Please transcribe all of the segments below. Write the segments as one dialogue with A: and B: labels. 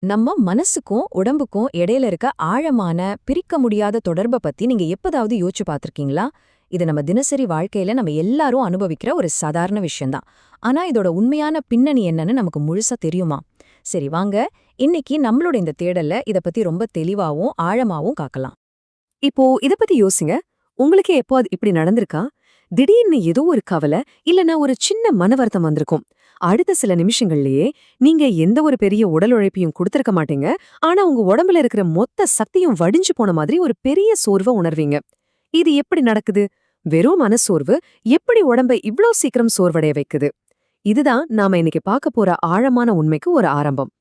A: நம்ம மனசுக்கும் உடம்புக்கும் இடையில இருக்க ஆழமான பிரிக்க முடியாத தொடர்பை பத்தி நீங்க எப்பதாவது யோசிச்சு பார்த்திருக்கீங்களா? இது நம்ம தினசரி வாழ்க்கையில நம்ம எல்லாரும் அனுபவிக்கிற ஒரு சாதாரண விஷயம்தான். ஆனா இதோட உண்மையான பின்னணி என்னன்னு நமக்கு முழுசா தெரியுமா? சரி வாங்க, இன்னைக்கு நம்மளோட இந்த தேடல்ல இத பத்தி ரொம்ப தெளிவாவும் ஆழமாவும் காக்கலாம்.
B: இப்போ இத பத்தி யோசிங்க. உங்களுக்கு எப்போ அது இப்படி நடந்திருக்கா? திடீர்னு ஏதோ ஒரு கவலை, இல்லனா ஒரு சின்ன மன வருத்தம் வந்திருக்கும். அடுத்த சில நிமிஷங்கள்லயே நீங்க எந்த ஒரு பெரிய உடல் உழைப்பையும் குடுத்திருக்க மாட்டீங்க. ஆனா உங்க உடம்புல இருக்கிற மொத்த சக்தியும் வடிஞ்சு போன மாதிரி ஒரு பெரிய சோர்வ உணர்வீங்க. இது எப்படி நடக்குது? வெறும் மனசோர்வு எப்படி உடம்ப இவ்ளோ சீக்கிரம் சோர்வடைய வைக்குது? இதுதான் நாம இன்னைக்கு பார்க்க போற ஆழமான உண்மைக்கு ஒரு ஆரம்பம்.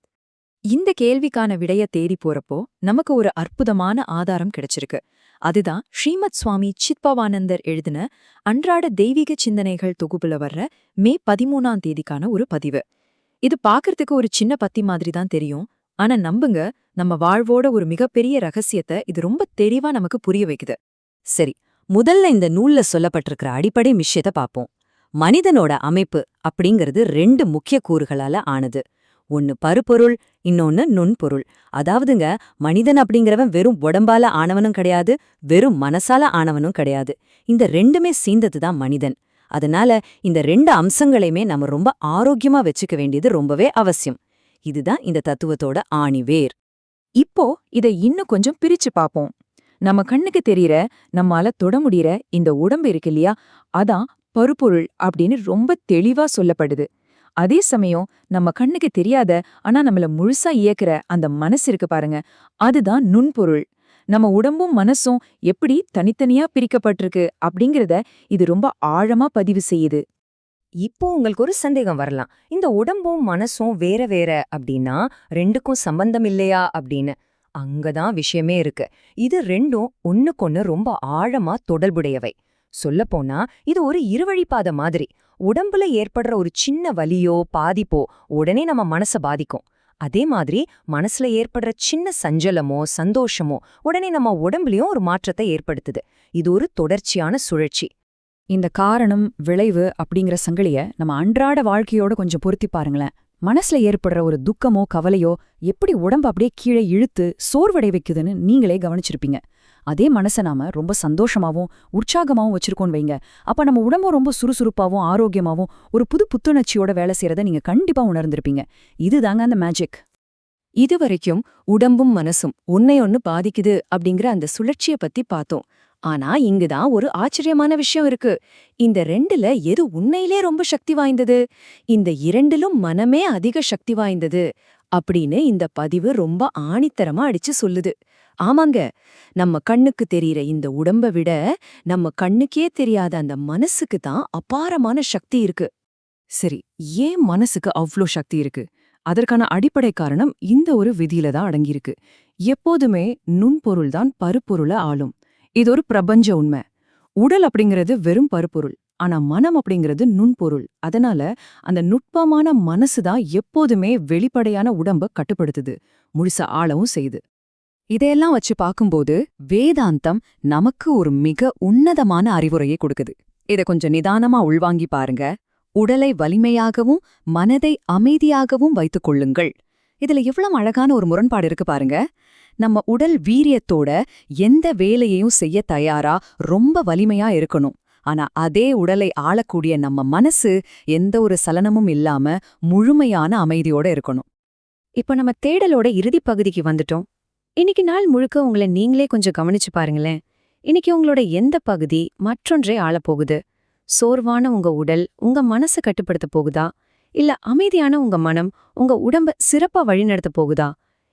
A: இந்த கேள்விக்கான விடைய தேடி போறப்போ நமக்கு ஒரு அற்புதமான ஆதாரம் கிடைச்சிருக்கு. அதுதான் ஸ்ரீமத் சுவாமி சித்பவானந்தர் எழுதின அன்றாட தெய்வீக சிந்தனைகள் தொகுப்புல வர்ற மே 13ஆம் தேதிக்கான ஒரு பதிவு. இது பார்க்கறதுக்கு ஒரு சின்ன பத்தி மாதிரி தான் தெரியும். ஆனா நம்புங்க, நம்ம வாழ்வோட ஒரு மிகப்பெரிய ரகசியத்தை இது ரொம்ப தெளிவா நமக்கு புரிய வைக்குது. சரி, முதல்ல இந்த நூல்ல சொல்லப்பட்டிருக்கிற அடிப்படை விஷயத்தை பார்ப்போம். மனிதனோட அமைப்பு அப்படிங்கிறது 2 முக்கிய கூறுகளால ஆனது. ஒன்னு பருப்பொருள், இன்னொன்னு நுண்பொருள். அதாவதுங்க, மனிதன் அப்படிங்கிறவன் வெறும் உடம்பால ஆனவனும் கிடையாது, வெறும் மனசால ஆனவனும் கிடையாது. இந்த ரெண்டுமே சேர்ந்ததுதான் மனிதன். அதனால இந்த 2 அம்சங்களையுமே நம்ம ரொம்ப ஆரோக்கியமா வச்சுக்க வேண்டியது ரொம்பவே அவசியம். இதுதான் இந்த தத்துவத்தோட ஆணிவேர். இப்போ இதை இன்னும் கொஞ்சம் பிரிச்சு பார்ப்போம். நம்ம கண்ணுக்கு தெரியற, நம்மால தொட முடியற இந்த உடம்பு இருக்கு இல்லையா, அதான் பருப்பொருள் அப்படின்னு ரொம்ப தெளிவா சொல்லப்படுது. அதே சமயம் நம்ம கண்ணுக்கு தெரியாத ஆனா நம்மள முழுசா இயக்குற அந்த மனசு இருக்கு பாருங்க, அதுதான் நுண்பொருள். நம்ம உடம்பும் மனசும் எப்படி தனித்தனியா பிரிக்கப்பட்டிருக்கு அப்படிங்கறத இது ரொம்ப ஆழமா பதிவு செய்யுது.
B: இப்போ உங்களுக்கு ஒரு சந்தேகம் வரலாம். இந்த உடம்பும் மனசும் வேற வேற அப்படின்னா ரெண்டுக்கும் சம்பந்தம் இல்லையா அப்படின்னு. அங்கதான் விஷயமே இருக்கு. இது ரெண்டும் ஒண்ணுக்கொன்னு ரொம்ப ஆழமா தொடர்புடையவை. சொல்லப்போனா இது ஒரு இருவழிப்பாதை மாதிரி. உடம்புல ஏற்படுற ஒரு சின்ன வலியோ பாதிப்போ உடனே நம்ம மனச பாதிக்கும். அதே மாதிரி மனசுல ஏற்படுற சின்ன சஞ்சலமோ சந்தோஷமோ உடனே நம்ம உடம்புலயும் ஒரு மாற்றத்தை ஏற்படுத்துது. இது ஒரு தொடர்ச்சியான சுழற்சி.
A: இந்த காரணம் விளைவு அப்படிங்கிற சங்கிலிய நம்ம அன்றாட வாழ்க்கையோட கொஞ்சம் பொருத்தி பாருங்களேன். மனசுல ஏற்படுற ஒரு துக்கமோ கவலையோ எப்படி உடம்பு அப்படியே கீழே இழுத்து சோர்வடை வைக்குதுன்னு நீங்களே கவனிச்சிருப்பீங்க. அதே மனசை நாம ரொம்ப சந்தோஷமாவும் உற்சாகமாவும் வச்சிருக்கோன்னு வைங்க, அப்ப நம்ம உடம்பும் ரொம்ப சுறுசுறுப்பாவும் ஆரோக்கியமாவும் ஒரு புது புத்துணர்ச்சியோட வேலை செய்யறத நீங்க கண்டிப்பா உணர்ந்திருப்பீங்க. இதுதாங்க அந்த மேஜிக். இதுவரைக்கும் உடம்பும் மனசும் ஒன்னையொன்னு பாதிக்குது அப்படிங்கிற அந்த சுழற்சிய பத்தி பார்த்தோம். ஆனா இங்குதான் ஒரு ஆச்சரியமான விஷயம் இருக்கு. இந்த 2ல எது உண்மையிலே ரொம்ப சக்தி வாய்ந்தது? இந்த 2லும் மனமே அதிக சக்தி வாய்ந்தது அப்படின்னு இந்த பதிவு ரொம்ப ஆணித்தரமா அடிச்சு சொல்லுது. ஆமாங்க, நம்ம கண்ணுக்கு தெரியற இந்த உடம்ப விட நம்ம கண்ணுக்கே தெரியாத அந்த மனசுக்கு தான் அபாரமான சக்தி இருக்கு.
B: சரி, ஏன் மனசுக்கு அவ்ளோ சக்தி இருக்கு? அதற்கான அடிப்படை காரணம் இந்த ஒரு விதியில தான் அடங்கியிருக்கு. எப்போதுமே நுண்பொருள் தான் பருப்பொருள ஆளும். இது ஒரு பிரபஞ்ச உண்மை. உடல் அப்படிங்கிறது வெறும் பருப்பொருள். ஆனா மனம் அப்படிங்கிறது நுண்பொருள். அதனால அந்த நுட்பமான மனசு தான் எப்போதுமே வெளிப்படையான உடம்ப கட்டுப்படுத்துது, முழுசா ஆளவும் செய்யுது. இதையெல்லாம் வச்சு பார்க்கும்போது வேதாந்தம் நமக்கு ஒரு மிக உன்னதமான அறிவுரையை கொடுக்குது. இத கொஞ்சம் நிதானமா உள்வாங்கி பாருங்க. உடலை வலிமையாகவும் மனதை அமைதியாகவும் வைத்துக் கொள்ளுங்கள். இதுல எவ்வளவு அழகான ஒரு முரண்பாடு இருக்கு பாருங்க. நம்ம உடல் வீரியத்தோட எந்த வேலையையும் செய்ய தயாரா ரொம்ப வலிமையா இருக்கணும். ஆனா அதே உடலை ஆளக்கூடிய நம்ம மனசு எந்த ஒரு சலனமும் இல்லாம முழுமையான அமைதியோட இருக்கணும். இப்ப நம்ம தேடலோட இறுதி பகுதிக்கு வந்துட்டோம். இன்னைக்கு நாள் முழுக்க உங்களை நீங்களே கொஞ்சம் கவனிச்சு பாருங்களேன். இன்னைக்கு உங்களோட எந்த பகுதி மற்றொன்றை ஆளப்போகுது? சோர்வான உங்க உடல் உங்க மனசை கட்டுப்படுத்த போகுதா? இல்ல அமைதியான உங்க மனம் உங்க உடம்ப சிறப்பா வழிநடத்த போகுதா?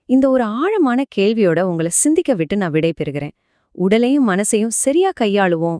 B: இந்த ஒரு ஆழமான கேள்வியோட உங்களை சிந்திக்க விட்டு நான் விடை பெறுகிறேன். உடலையும் மனசையும் சரியா கையாளுவோம்